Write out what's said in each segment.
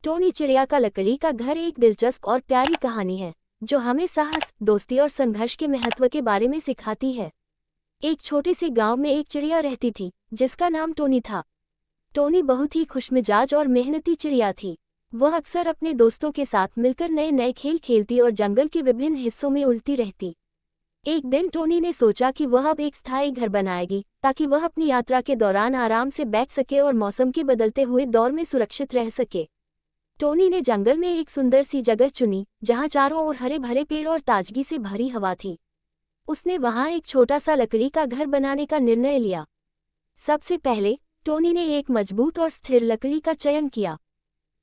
Tony चिड़िया का लकड़ी का घर एक दिलचस्प और प्यारी कहानी है जो हमें साहस, दोस्ती और संघर्ष के महत्व के बारे में सिखाती है। एक छोटे से गांव में एक चिड़िया रहती थी जिसका नाम टोनी था। टोनी बहुत ही खुशमिजाज और मेहनती चिड़िया थी। वह अक्सर अपने दोस्तों के साथ मिलकर नए नए खेल खेलती और जंगल के विभिन्न हिस्सों में उड़ती रहती। एक दिन टोनी ने सोचा कि वह अब एक स्थायी घर बनाएगी ताकि वह अपनी यात्रा के दौरान आराम से बैठ सके और मौसम के बदलते हुए दौर में सुरक्षित रह सके। टोनी ने जंगल में एक सुंदर सी जगह चुनी जहां चारों ओर हरे भरे पेड़ और ताजगी से भरी हवा थी। उसने वहां एक छोटा सा लकड़ी का घर बनाने का निर्णय लिया। सबसे पहले टोनी ने एक मजबूत और स्थिर लकड़ी का चयन किया।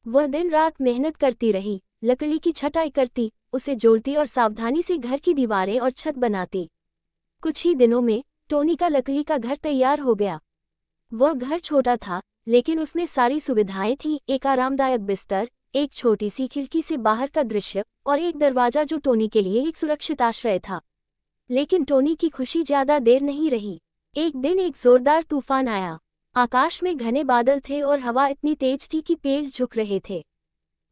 वह दिन रात मेहनत करती रही, लकड़ी की छटाई करती, उसे जोड़ती और सावधानी से घर की दीवारें और छत बनाती। कुछ ही दिनों में टोनी का लकड़ी का घर तैयार हो गया। वह घर छोटा था लेकिन उसमें सारी सुविधाएं थीं, एक आरामदायक बिस्तर, एक छोटी सी खिड़की से बाहर का दृश्य और एक दरवाजा जो टोनी के लिए एक सुरक्षित आश्रय था। लेकिन टोनी की खुशी ज्यादा देर नहीं रही। एक दिन एक जोरदार तूफान आया। आकाश में घने बादल थे और हवा इतनी तेज थी कि पेड़ झुक रहे थे।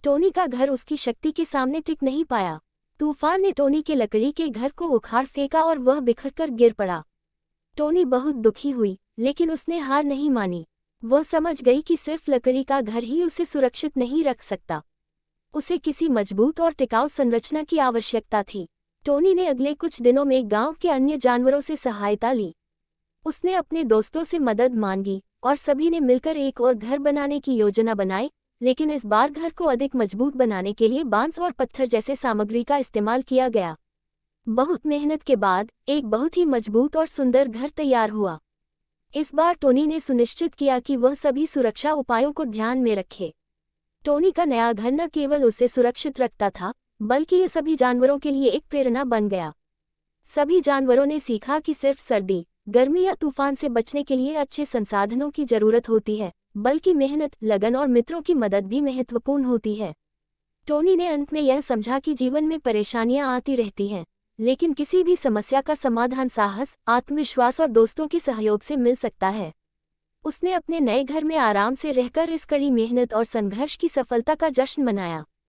टोनी का घर उसकी शक्ति के सामने टिक नहीं पाया। तूफान ने टोनी के लकड़ी के घर को उखाड़ फेंका और वह बिखरकर गिर पड़ा। टोनी बहुत दुखी हुई लेकिन उसने हार नहीं मानी। वह समझ गई कि सिर्फ लकड़ी का घर ही उसे सुरक्षित नहीं रख सकता। उसे किसी मजबूत और टिकाऊ संरचना की आवश्यकता थी। टोनी ने अगले कुछ दिनों में गांव के अन्य जानवरों से सहायता ली। उसने अपने दोस्तों से मदद मांगी और सभी ने मिलकर एक और घर बनाने की योजना बनाई, लेकिन इस बार घर को अधिक मजबूत बनाने के लिए बांस और पत्थर जैसे सामग्री का इस्तेमाल किया गया। बहुत मेहनत के बाद एक बहुत ही मजबूत और सुंदर घर तैयार हुआ। इस बार टोनी ने सुनिश्चित किया कि वह सभी सुरक्षा उपायों को ध्यान में रखे। टोनी का नया घर न केवल उसे सुरक्षित रखता था बल्कि ये सभी जानवरों के लिए एक प्रेरणा बन गया। सभी जानवरों ने सीखा कि सिर्फ सर्दी, गर्मी या तूफान से बचने के लिए अच्छे संसाधनों की जरूरत होती है, बल्कि मेहनत, लगन और मित्रों की मदद भी महत्वपूर्ण होती है। टोनी ने अंत में यह समझा कि जीवन में परेशानियां आती रहती हैं, लेकिन किसी भी समस्या का समाधान साहस, आत्मविश्वास और दोस्तों के सहयोग से मिल सकता है। उसने अपने नए घर में आराम से रहकर इस कड़ी मेहनत और संघर्ष की सफलता का जश्न मनाया।